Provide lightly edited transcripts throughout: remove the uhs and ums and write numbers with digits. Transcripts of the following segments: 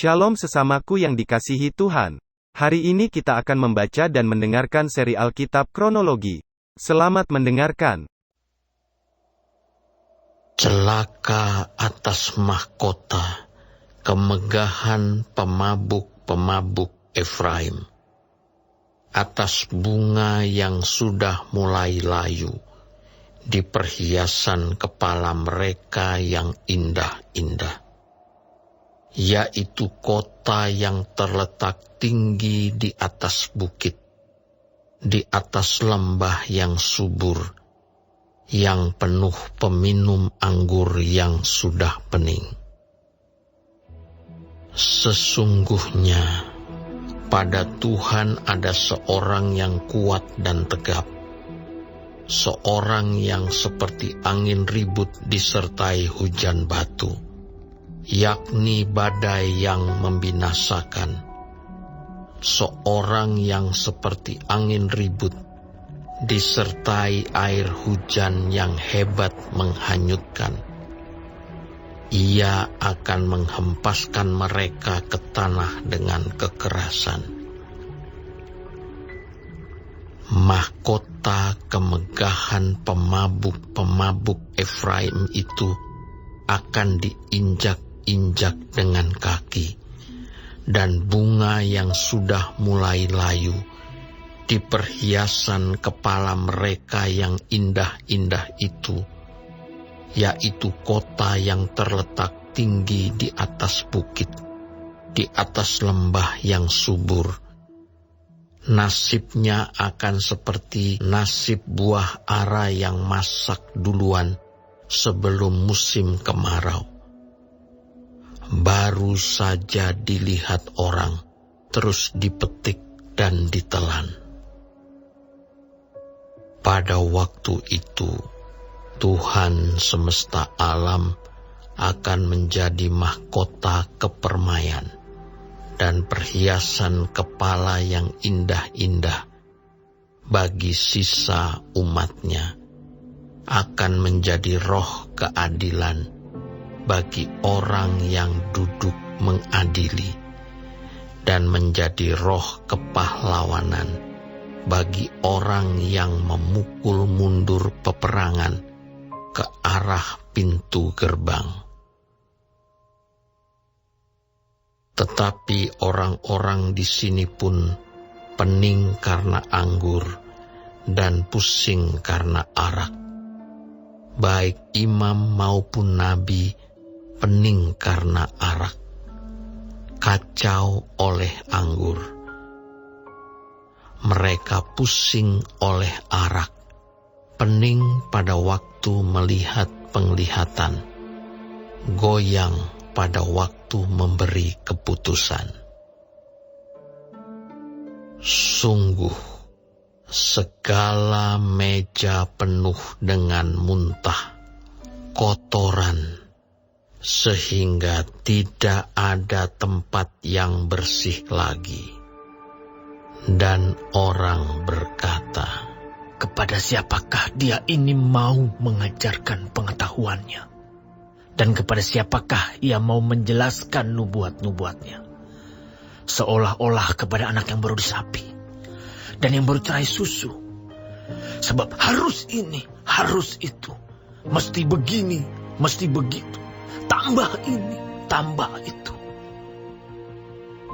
Shalom sesamaku yang dikasihi Tuhan. Hari ini kita akan membaca dan mendengarkan seri Alkitab Kronologi. Selamat mendengarkan. Celaka atas mahkota, kemegahan pemabuk-pemabuk Efraim. Atas bunga yang sudah mulai layu, di perhiasan kepala mereka yang indah-indah. Yaitu kota yang terletak tinggi di atas bukit, di atas lembah yang subur, yang penuh peminum anggur yang sudah pening. Sesungguhnya, pada Tuhan ada seorang yang kuat dan tegap, seorang yang seperti angin ribut disertai hujan batu, yakni badai yang membinasakan, seorang yang seperti angin ribut disertai air hujan yang hebat menghanyutkan. Ia akan menghempaskan mereka ke tanah dengan kekerasan. Mahkota kemegahan pemabuk-pemabuk Efraim itu akan diinjak-injak dengan kaki, dan bunga yang sudah mulai layu di perhiasan kepala mereka yang indah-indah itu, yaitu kota yang terletak tinggi di atas bukit, di atas lembah yang subur. Nasibnya akan seperti nasib buah ara yang masak duluan sebelum musim kemarau. Baru saja dilihat orang, terus dipetik dan ditelan. Pada waktu itu, Tuhan semesta alam akan menjadi mahkota kepermaian dan perhiasan kepala yang indah-indah bagi sisa umatnya, akan menjadi roh keadilan bagi orang yang duduk mengadili, dan menjadi roh kepahlawanan bagi orang yang memukul mundur peperangan ke arah pintu gerbang. Tetapi orang-orang di sini pun pening karena anggur dan pusing karena arak. Baik imam maupun nabi pening karena arak, kacau oleh anggur. Mereka pusing oleh arak, pening pada waktu melihat penglihatan, goyang pada waktu memberi keputusan. Sungguh, segala meja penuh dengan muntah, kotoran, sehingga tidak ada tempat yang bersih lagi. Dan orang berkata, kepada siapakah dia ini mau mengajarkan pengetahuannya? Dan kepada siapakah ia mau menjelaskan nubuat-nubuatnya? Seolah-olah kepada anak yang baru disapi dan yang baru cerai susu. Sebab harus ini, harus itu, mesti begini, mesti begitu, tambah ini, tambah itu.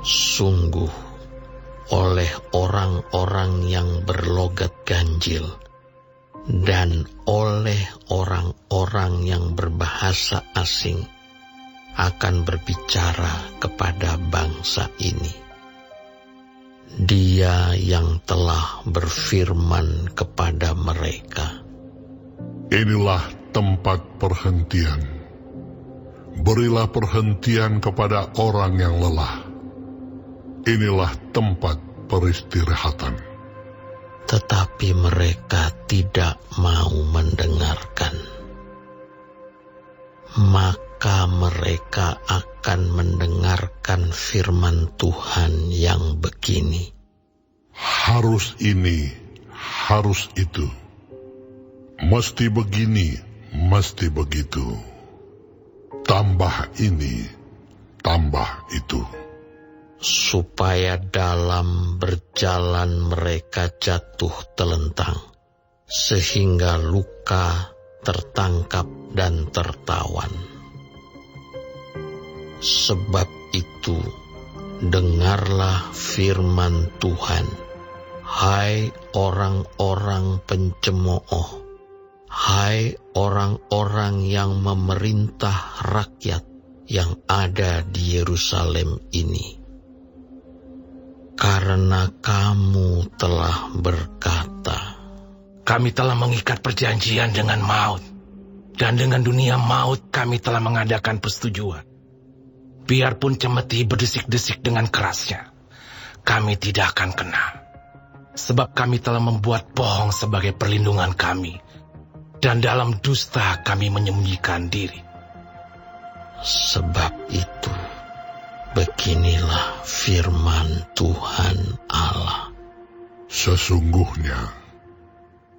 Sungguh, oleh orang-orang yang berlogat ganjil dan oleh orang-orang yang berbahasa asing akan berbicara kepada bangsa ini. Dia yang telah berfirman kepada mereka, inilah tempat perhentian. Berilah perhentian kepada orang yang lelah. Inilah tempat peristirahatan. Tetapi mereka tidak mau mendengarkan. Maka mereka akan mendengarkan firman Tuhan yang begini, harus ini, harus itu, mesti begini, mesti begitu, tambah ini, tambah itu. supaya dalam berjalan mereka jatuh telentang, sehingga luka, tertangkap, dan tertawan. Sebab itu, dengarlah firman Tuhan, hai orang-orang pencemooh, hai orang-orang yang memerintah rakyat yang ada di Yerusalem ini. Karena kamu telah berkata, kami telah mengikat perjanjian dengan maut, dan dengan dunia maut kami telah mengadakan persetujuan. Biarpun cemeti berdesik-desik dengan kerasnya, kami tidak akan kena. Sebab kami telah membuat bohong sebagai perlindungan kami, dan dalam dusta kami menyembunyikan diri. Sebab itu, beginilah firman Tuhan Allah. Sesungguhnya,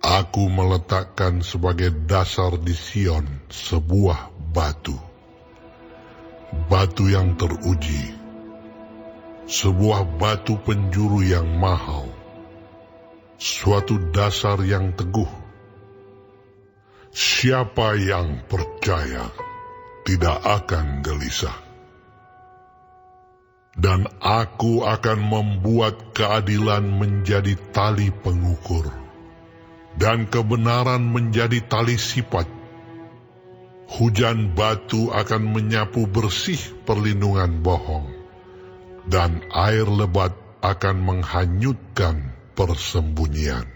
aku meletakkan sebagai dasar di Sion sebuah batu. Batu yang teruji. Sebuah batu penjuru yang mahal. Suatu dasar yang teguh. Siapa yang percaya tidak akan gelisah. Dan aku akan membuat keadilan menjadi tali pengukur, dan kebenaran menjadi tali sipat. Hujan batu akan menyapu bersih perlindungan bohong, dan air lebat akan menghanyutkan persembunyian.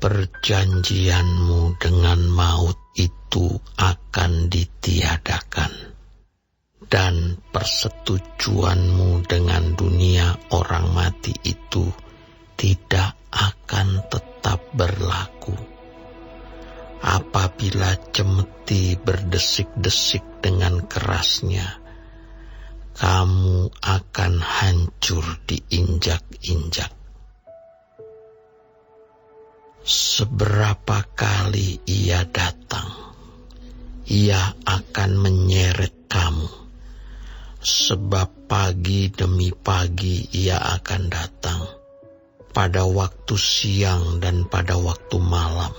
Perjanjianmu dengan maut itu akan ditiadakan, dan persetujuanmu dengan dunia orang mati itu tidak akan tetap berlaku. Apabila cemeti berdesik-desik dengan kerasnya, kamu akan hancur diinjak-injak. Seberapa kali ia datang, ia akan menyeret kamu. Sebab pagi demi pagi ia akan datang, pada waktu siang dan pada waktu malam.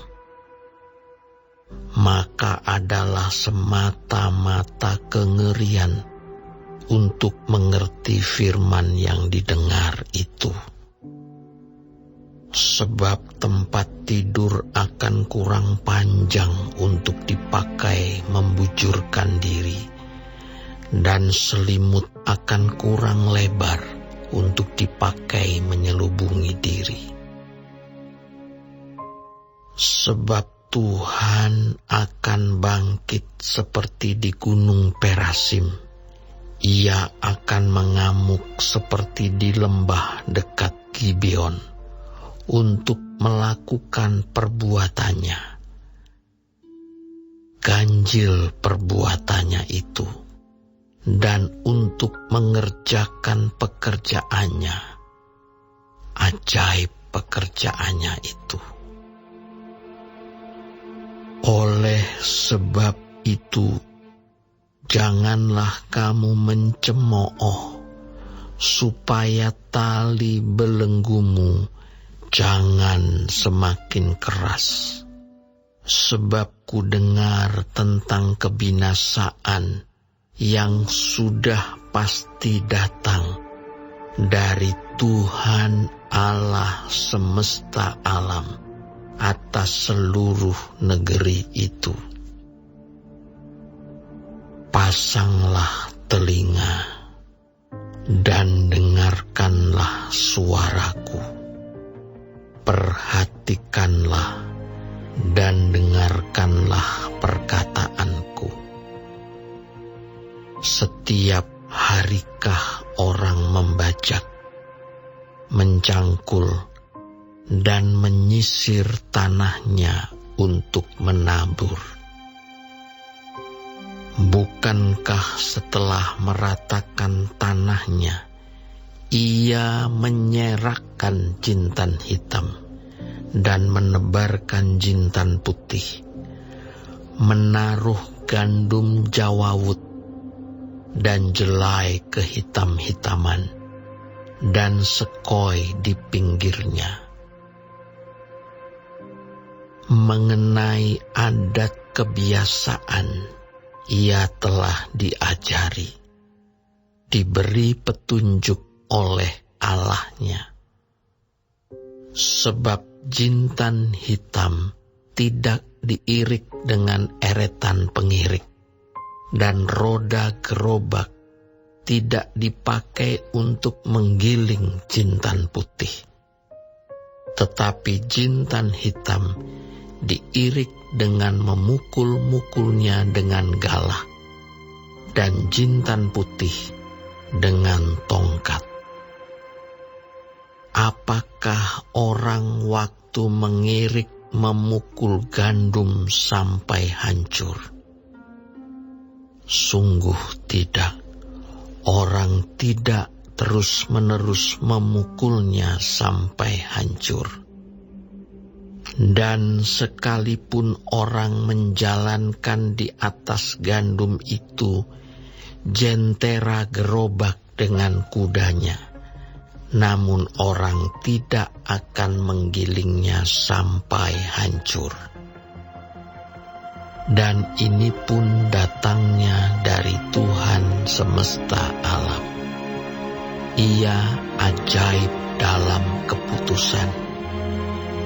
Maka adalah semata-mata kengerian untuk mengerti firman yang didengar itu. Sebab tempat tidur akan kurang panjang untuk dipakai membujurkan diri, dan selimut akan kurang lebar untuk dipakai menyelubungi diri. Sebab Tuhan akan bangkit seperti di gunung Perasim. Ia akan mengamuk seperti di lembah dekat Gibeon untuk melakukan perbuatannya. Ganjil perbuatannya itu, dan untuk mengerjakan pekerjaannya, ajaib pekerjaannya itu. Oleh sebab itu, janganlah kamu mencemooh, supaya tali belenggumu jangan semakin keras. Sebab ku dengar tentang kebinasaan yang sudah pasti datang dari Tuhan Allah semesta alam atas seluruh negeri itu. Pasanglah telinga dan dengarkanlah suaraku. Perhatikanlah dan dengarkanlah perkataanku. Setiap harikah orang membajak, mencangkul, dan menyisir tanahnya untuk menabur? Bukankah setelah meratakan tanahnya, ia menyerakkan jintan hitam dan menebarkan jintan putih, menaruh gandum jawawut dan jelai kehitam-hitaman dan sekoi di pinggirnya. Mengenai adat kebiasaan, ia telah diajari, diberi petunjuk oleh Allahnya. Sebab jintan hitam tidak diirik dengan eretan pengirik, dan roda gerobak tidak dipakai untuk menggiling jintan putih. Tetapi jintan hitam diirik dengan memukul-mukulnya dengan galah, dan jintan putih dengan tongkat. Apakah orang waktu mengirik memukul gandum sampai hancur? Sungguh tidak, orang tidak terus-menerus memukulnya sampai hancur. Dan sekalipun orang menjalankan di atas gandum itu jentera gerobak dengan kudanya, namun orang tidak akan menggilingnya sampai hancur. Dan ini pun datangnya dari Tuhan semesta alam. Ia ajaib dalam keputusan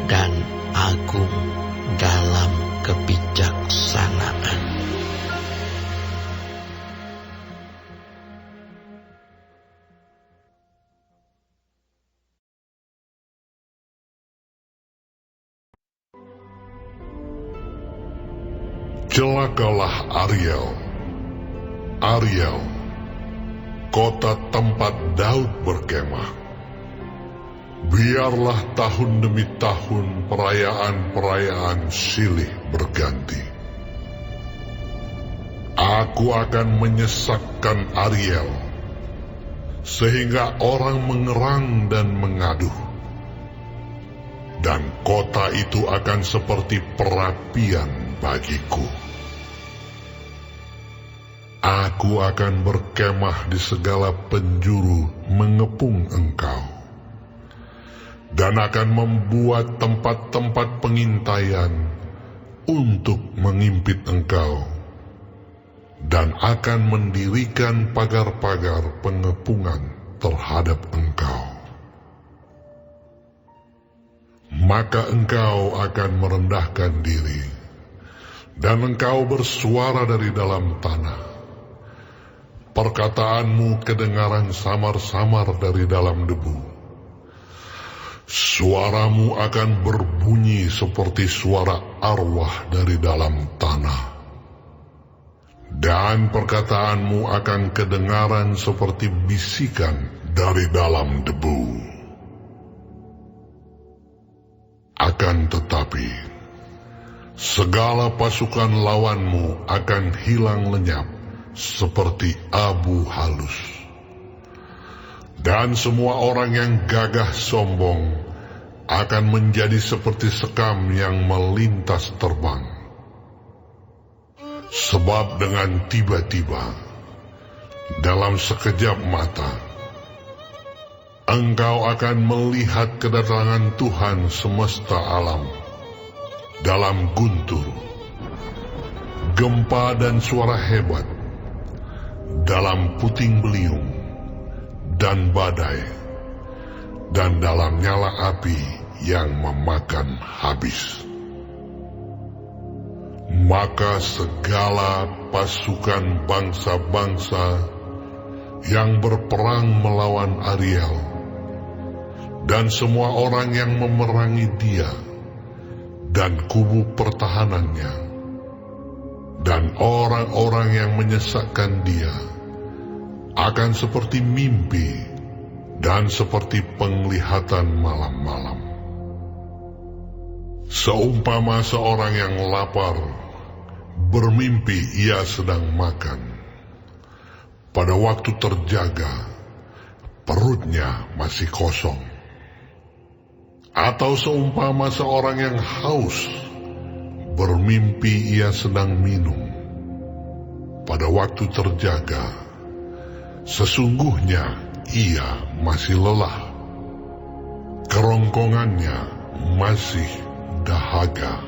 dan agung dalam kebijaksanaan. Celakalah Ariel, Ariel, kota tempat Daud berkemah. Biarlah tahun demi tahun perayaan-perayaan silih berganti. Aku akan menyesakkan Ariel, sehingga orang mengerang dan mengaduh. Dan kota itu akan seperti perapian bagiku. Aku akan berkemah di segala penjuru mengepung engkau, dan akan membuat tempat-tempat pengintaian untuk mengimpit engkau, dan akan mendirikan pagar-pagar pengepungan terhadap engkau. Maka engkau akan merendahkan diri, dan engkau bersuara dari dalam tanah. Perkataanmu kedengaran samar-samar dari dalam debu. Suaramu akan berbunyi seperti suara arwah dari dalam tanah. Dan perkataanmu akan kedengaran seperti bisikan dari dalam debu. Akan tetapi, segala pasukan lawanmu akan hilang lenyap seperti abu halus. Dan semua orang yang gagah sombong akan menjadi seperti sekam yang melintas terbang. Sebab dengan tiba-tiba, dalam sekejap mata, engkau akan melihat kedatangan Tuhan semesta alam dalam guntur, gempa dan suara hebat, dalam puting beliung dan badai, dan dalam nyala api yang memakan habis. Maka segala pasukan bangsa-bangsa yang berperang melawan Ariel, dan semua orang yang memerangi dia, dan kubu pertahanannya, dan orang-orang yang menyesakkan dia, akan seperti mimpi dan seperti penglihatan malam-malam. Seumpama seorang yang lapar, bermimpi ia sedang makan. Pada waktu terjaga, perutnya masih kosong. Atau seumpama seorang yang haus, bermimpi ia sedang minum. Pada waktu terjaga, sesungguhnya ia masih lelah. Kerongkongannya masih dahaga.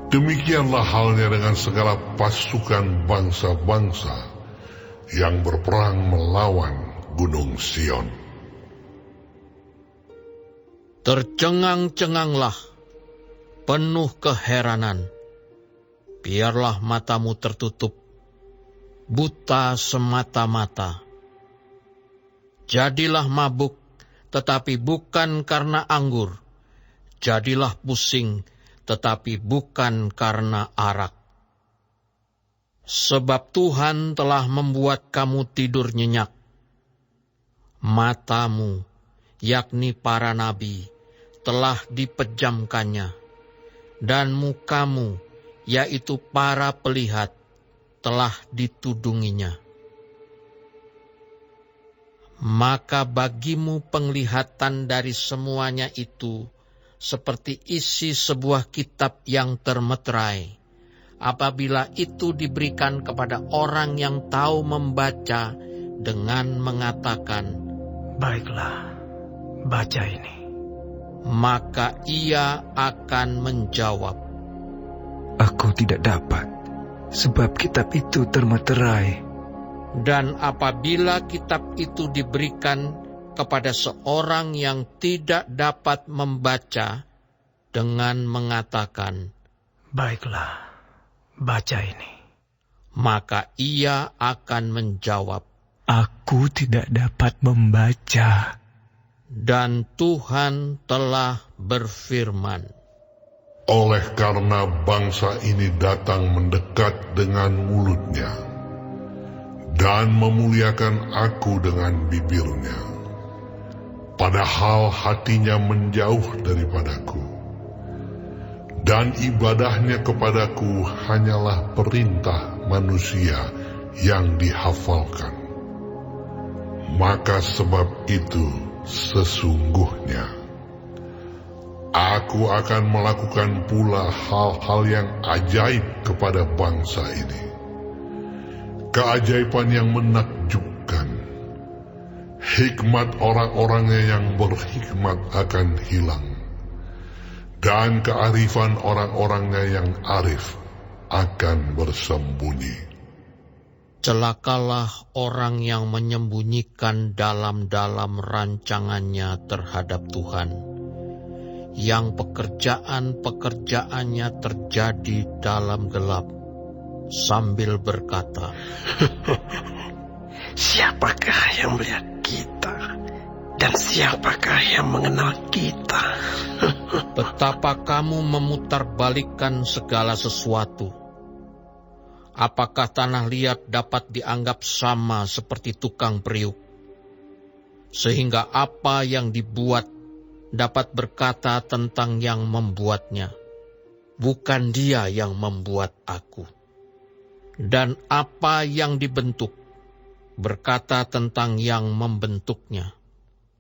Demikianlah halnya dengan segala pasukan bangsa-bangsa yang berperang melawan Gunung Sion. Tercengang-cenganglah, penuh keheranan. Biarlah matamu tertutup, buta semata-mata. Jadilah mabuk, tetapi bukan karena anggur. Jadilah pusing, tetapi bukan karena arak. Sebab Tuhan telah membuat kamu tidur nyenyak. Matamu, yakni para nabi, telah dipejamkannya, dan mukamu, yaitu para pelihat, telah ditudunginya. Maka bagimu penglihatan dari semuanya itu seperti isi sebuah kitab yang termeterai, apabila itu diberikan kepada orang yang tahu membaca dengan mengatakan, Baiklah, baca ini. maka ia akan menjawab, Aku tidak dapat, sebab kitab itu termeterai. Dan apabila kitab itu diberikan kepada seorang yang tidak dapat membaca dengan mengatakan, Baiklah, baca ini. maka ia akan menjawab, Aku tidak dapat membaca. dan Tuhan telah berfirman, Oleh karena bangsa ini datang mendekat dengan mulutnya dan memuliakan aku dengan bibirnya, padahal hatinya menjauh daripadaku, dan ibadahnya kepadaku hanyalah perintah manusia yang dihafalkan. Maka sebab itu sesungguhnya aku akan melakukan pula hal-hal yang ajaib kepada bangsa ini, keajaiban yang menakjubkan. Hikmat orang-orangnya yang berhikmat akan hilang, dan kearifan orang-orangnya yang arif akan bersembunyi. celakalah orang yang menyembunyikan dalam-dalam rancangannya terhadap Tuhan, yang pekerjaan-pekerjaannya terjadi dalam gelap, sambil berkata, Siapakah yang melihat kita? Dan siapakah yang mengenal kita? betapa kamu memutarbalikkan segala sesuatu. Apakah tanah liat dapat dianggap sama seperti tukang periuk? Sehingga apa yang dibuat dapat berkata tentang yang membuatnya, bukan dia yang membuat aku. Dan apa yang dibentuk berkata tentang yang membentuknya,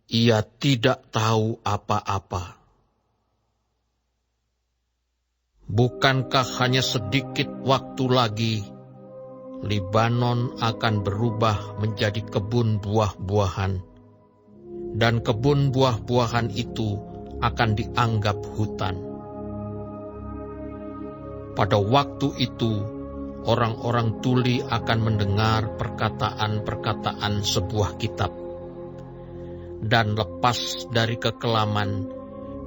ia tidak tahu apa-apa. Bukankah hanya sedikit waktu lagi Libanon akan berubah menjadi kebun buah-buahan, dan kebun buah-buahan itu akan dianggap hutan. Pada waktu itu, orang-orang tuli akan mendengar perkataan-perkataan sebuah kitab, dan lepas dari kekelaman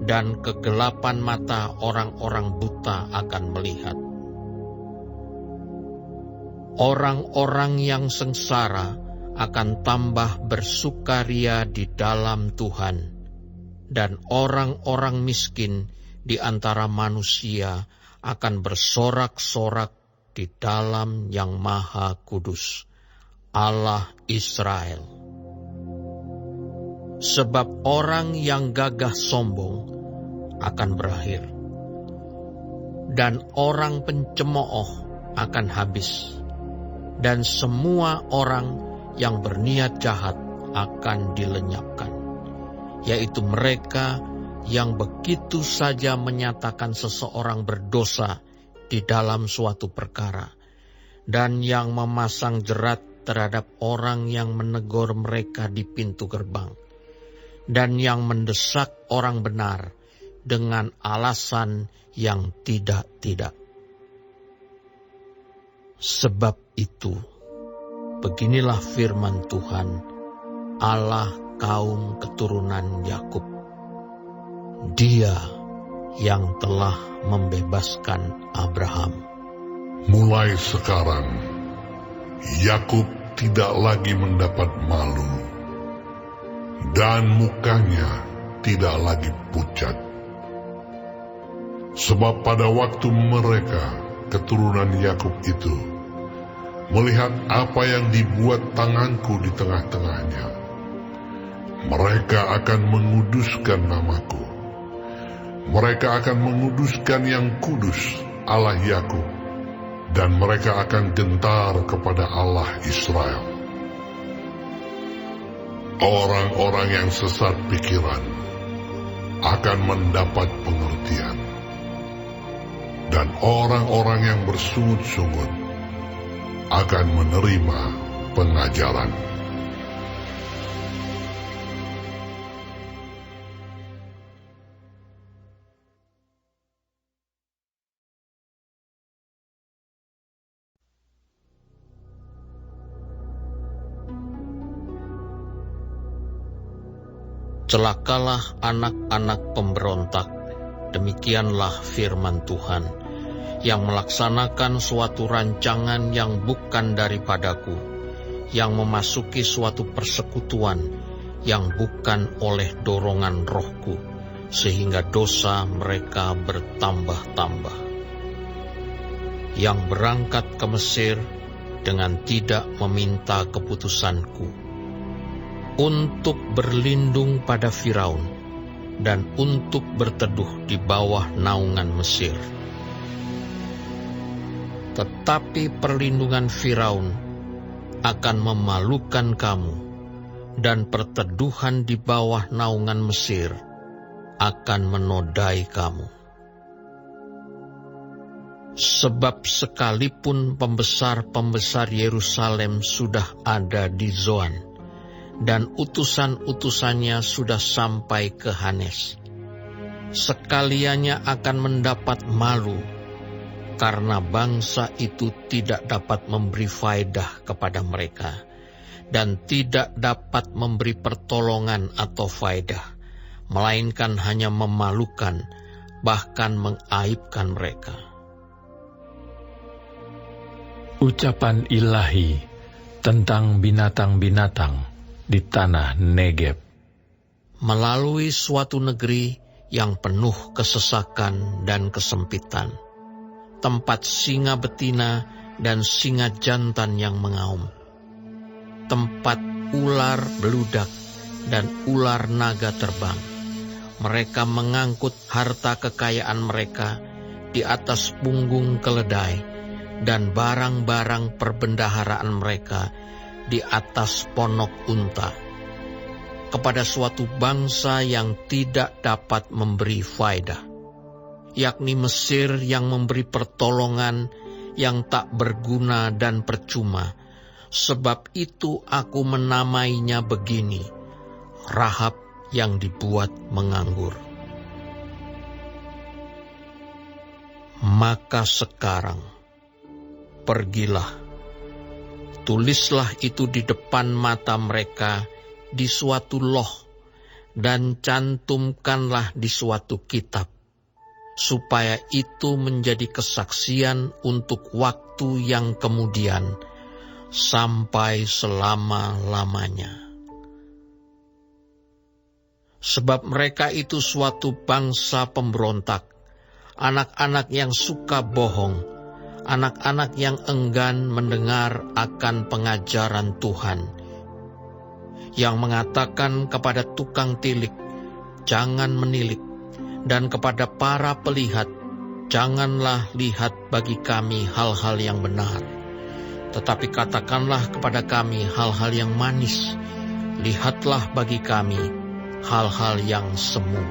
dan kegelapan mata orang-orang buta akan melihat. Orang-orang yang sengsara akan tambah bersukaria di dalam Tuhan, dan orang-orang miskin di antara manusia akan bersorak-sorak di dalam Yang Maha Kudus, Allah Israel. Sebab orang yang gagah sombong akan berakhir, dan orang pencemooh akan habis, dan semua orang yang berniat jahat akan dilenyapkan, yaitu mereka yang begitu saja menyatakan seseorang berdosa di dalam suatu perkara, dan yang memasang jerat terhadap orang yang menegur mereka di pintu gerbang, dan yang mendesak orang benar dengan alasan yang tidak-tidak. Sebab itu, beginilah firman Tuhan, Allah kaum keturunan Yakub. Dia yang telah membebaskan Abraham. Mulai sekarang, Yakub tidak lagi mendapat malu, dan mukanya tidak lagi pucat. Sebab pada waktu mereka, keturunan Yakub itu, melihat apa yang dibuat tanganku di tengah-tengahnya, mereka akan menguduskan namaku. Mereka akan menguduskan yang kudus, Allah Yakub, dan mereka akan gentar kepada Allah Israel. Orang-orang yang sesat pikiran akan mendapat pengertian, dan orang-orang yang bersungut-sungut akan menerima pengajaran. Celakalah anak-anak pemberontak, demikianlah firman Tuhan, yang melaksanakan suatu rancangan yang bukan daripadaku, yang memasuki suatu persekutuan yang bukan oleh dorongan rohku, sehingga dosa mereka bertambah-tambah. Yang berangkat ke Mesir dengan tidak meminta keputusanku, untuk berlindung pada Firaun, dan untuk berteduh di bawah naungan Mesir. Tetapi perlindungan Firaun akan memalukan kamu, dan perteduhan di bawah naungan Mesir akan menodai kamu. Sebab sekalipun pembesar-pembesar Yerusalem sudah ada di Zoan, dan utusan-utusannya sudah sampai ke Hanes, sekaliannya akan mendapat malu, karena bangsa itu tidak dapat memberi faedah kepada mereka, dan tidak dapat memberi pertolongan atau faedah, melainkan hanya memalukan, bahkan mengaibkan mereka. Ucapan ilahi tentang binatang-binatang di tanah Negeb. Melalui suatu negeri yang penuh kesesakan dan kesempitan, tempat singa betina dan singa jantan yang mengaum, tempat ular beludak dan ular naga terbang. Mereka mengangkut harta kekayaan mereka di atas punggung keledai, dan barang-barang perbendaharaan mereka di atas ponok unta, kepada suatu bangsa yang tidak dapat memberi faedah, yakni Mesir yang memberi pertolongan yang tak berguna dan percuma. Sebab itu aku menamainya begini, Rahab yang dibuat menganggur. Maka sekarang, pergilah, tulislah itu di depan mata mereka di suatu loh, dan cantumkanlah di suatu kitab, supaya itu menjadi kesaksian untuk waktu yang kemudian, sampai selama-lamanya. Sebab mereka itu suatu bangsa pemberontak, anak-anak yang suka bohong, anak-anak yang enggan mendengar akan pengajaran Tuhan, yang mengatakan kepada tukang tilik, jangan menilik, dan kepada para pelihat, janganlah lihat bagi kami hal-hal yang benar, tetapi katakanlah kepada kami hal-hal yang manis, lihatlah bagi kami hal-hal yang semu.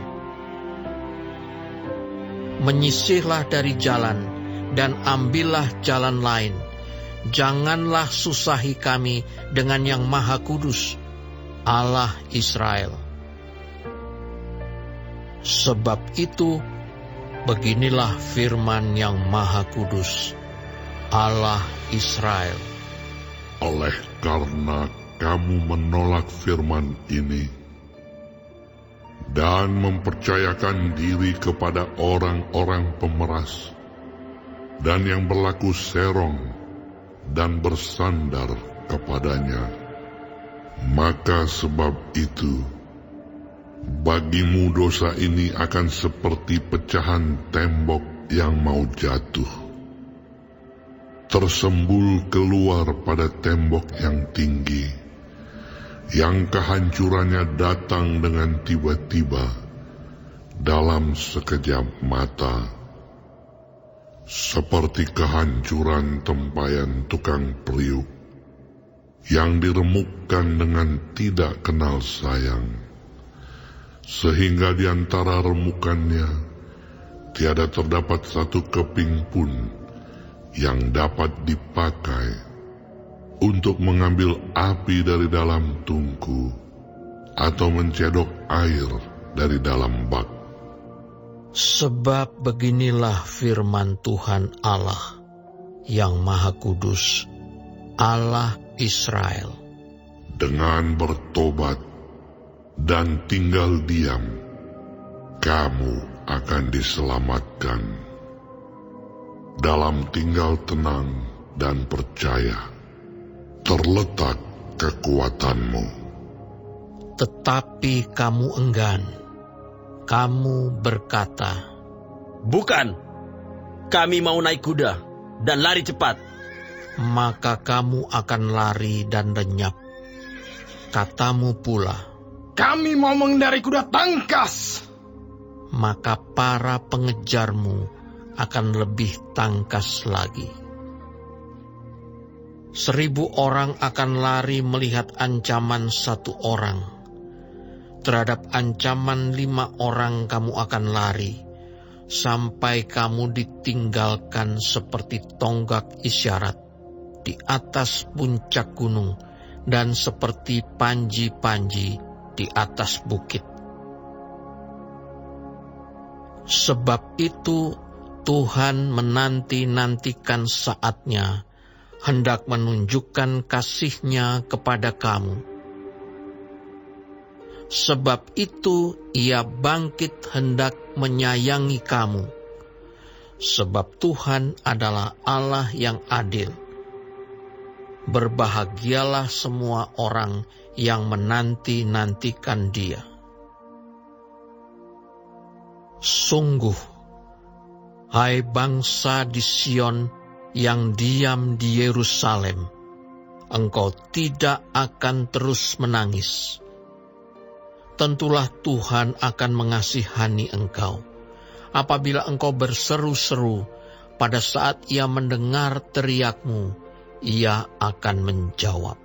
Menyisihlah dari jalan, dan ambillah jalan lain, janganlah susahi kami dengan yang Maha Kudus, Allah Israel. Sebab itu, beginilah firman yang Maha Kudus, Allah Israel. Oleh karena kamu menolak firman ini dan mempercayakan diri kepada orang-orang pemeras dan yang berlaku serong dan bersandar kepadanya, maka sebab itu bagimu dosa ini akan seperti pecahan tembok yang mau jatuh, tersembul keluar pada tembok yang tinggi, yang kehancurannya datang dengan tiba-tiba dalam sekejap mata, seperti kehancuran tempayan tukang periuk yang diremukkan dengan tidak kenal sayang, sehingga di antara remukannya tiada terdapat satu keping pun yang dapat dipakai untuk mengambil api dari dalam tungku atau mencedok air dari dalam bak. Sebab beginilah firman Tuhan Allah yang Maha Kudus, Allah Israel. Dengan bertobat dan tinggal diam, kamu akan diselamatkan. Dalam tinggal tenang dan percaya terletak kekuatanmu. Tetapi kamu enggan. Kamu berkata, Bukan, kami mau naik kuda dan lari cepat. maka kamu akan lari dan lenyap. Katamu pula, Kami mau mengendarai kuda tangkas. maka para pengejarmu akan lebih tangkas lagi. 1000 orang akan lari melihat ancaman 1 orang. Terhadap ancaman 5 orang kamu akan lari, sampai kamu ditinggalkan seperti tonggak isyarat di atas puncak gunung dan seperti panji-panji di atas bukit. Sebab itu Tuhan menanti-nantikan saatnya, hendak menunjukkan kasih-Nya kepada kamu. Sebab itu Ia bangkit hendak menyayangi kamu. Sebab Tuhan adalah Allah yang adil. Berbahagialah semua orang yang menanti-nantikan Dia. Sungguh, hai bangsa di Sion yang diam di Yerusalem, engkau tidak akan terus menangis. Tentulah Tuhan akan mengasihani engkau. Apabila engkau berseru-seru, pada saat Ia mendengar teriakmu, Ia akan menjawab.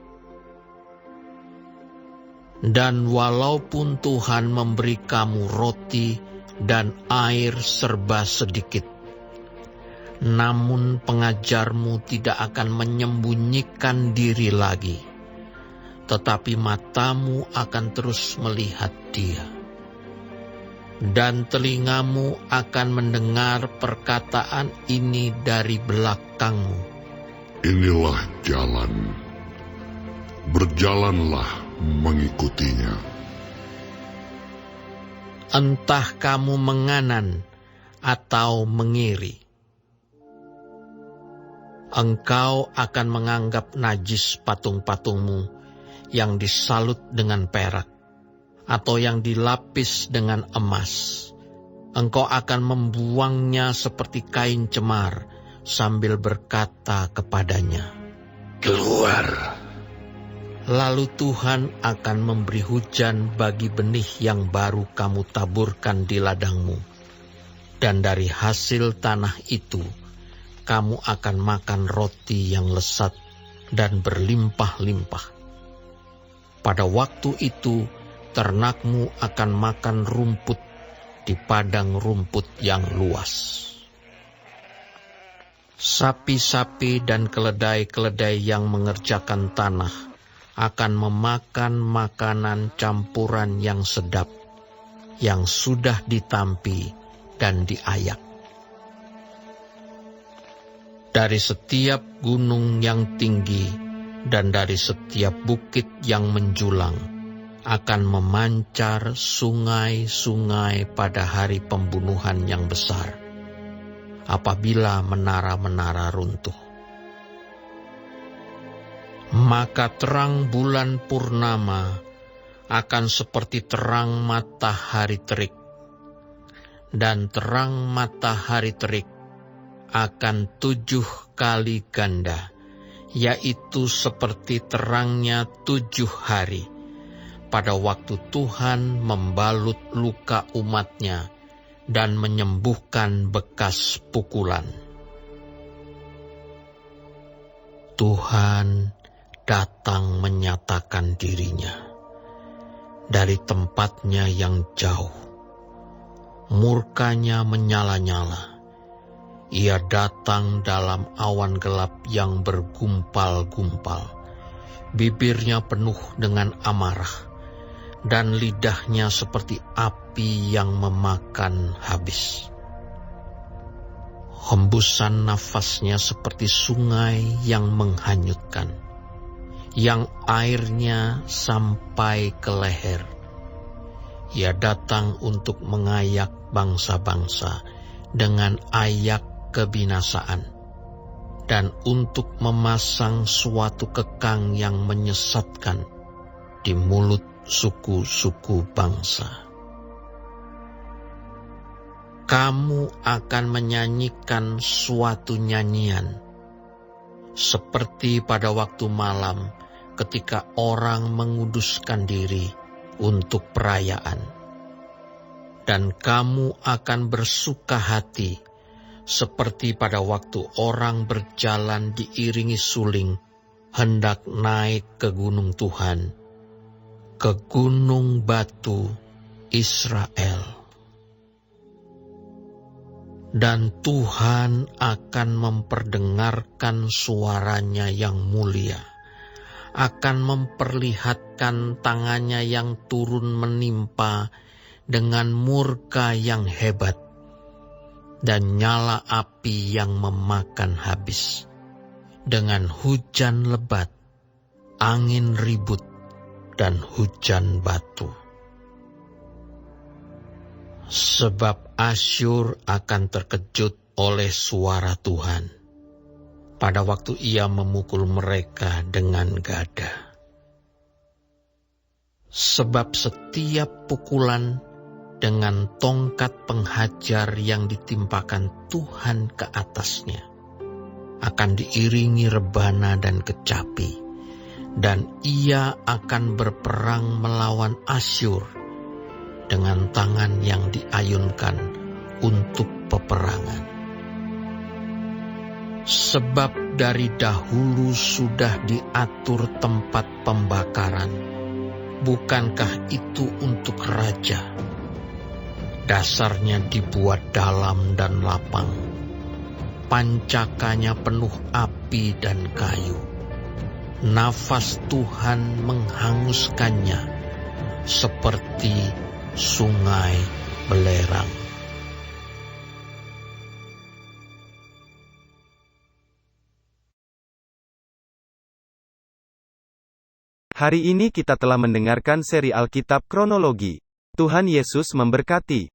Dan walaupun Tuhan memberi kamu roti dan air serba sedikit, namun pengajarmu tidak akan menyembunyikan diri lagi, tetapi matamu akan terus melihat Dia, dan telingamu akan mendengar perkataan ini dari belakangmu. Inilah jalan, berjalanlah mengikutinya. Entah kamu menganan atau mengiri, engkau akan menganggap najis patung-patungmu yang disalut dengan perak, atau yang dilapis dengan emas. Engkau akan membuangnya seperti kain cemar, sambil berkata kepadanya, Keluar. Lalu Tuhan akan memberi hujan bagi benih yang baru kamu taburkan di ladangmu. Dan dari hasil tanah itu, kamu akan makan roti yang lesat dan berlimpah-limpah. Pada waktu itu, ternakmu akan makan rumput di padang rumput yang luas. Sapi-sapi dan keledai-keledai yang mengerjakan tanah akan memakan makanan campuran yang sedap, yang sudah ditampi dan diayak. Dari setiap gunung yang tinggi dan dari setiap bukit yang menjulang akan memancar sungai-sungai pada hari pembunuhan yang besar, apabila menara-menara runtuh. Maka terang bulan purnama akan seperti terang matahari terik, dan terang matahari terik akan 7 kali ganda, yaitu seperti terangnya 7 hari, pada waktu Tuhan membalut luka umatnya dan menyembuhkan bekas pukulan. Tuhan datang menyatakan dirinya dari tempatnya yang jauh. Murkanya menyala-nyala. Ia datang dalam awan gelap yang bergumpal-gumpal. Bibirnya penuh dengan amarah, dan lidahnya seperti api yang memakan habis. Hembusan nafasnya seperti sungai yang menghanyutkan, yang airnya sampai ke leher. Ia datang untuk mengayak bangsa-bangsa dengan ayak kebinasaan, dan untuk memasang suatu kekang yang menyesatkan di mulut suku-suku bangsa. Kamu akan menyanyikan suatu nyanyian, seperti pada waktu malam ketika orang menguduskan diri untuk perayaan. Dan kamu akan bersuka hati, seperti pada waktu orang berjalan diiringi suling, hendak naik ke gunung Tuhan, ke gunung batu Israel. Dan Tuhan akan memperdengarkan suaranya yang mulia, akan memperlihatkan tangannya yang turun menimpa dengan murka yang hebat, dan nyala api yang memakan habis, dengan hujan lebat, angin ribut, dan hujan batu. Sebab Asyur akan terkejut oleh suara Tuhan pada waktu ia memukul mereka dengan gada. Sebab setiap pukulan dengan tongkat penghajar yang ditimpakan Tuhan ke atasnya akan diiringi rebana dan kecapi, dan ia akan berperang melawan Asyur dengan tangan yang diayunkan untuk peperangan. Sebab dari dahulu sudah diatur tempat pembakaran, bukankah itu untuk raja? Dasarnya dibuat dalam dan lapang, pancakanya penuh api dan kayu. Nafas Tuhan menghanguskannya seperti sungai belerang. Hari ini kita telah mendengarkan seri Alkitab Kronologi. Tuhan Yesus memberkati.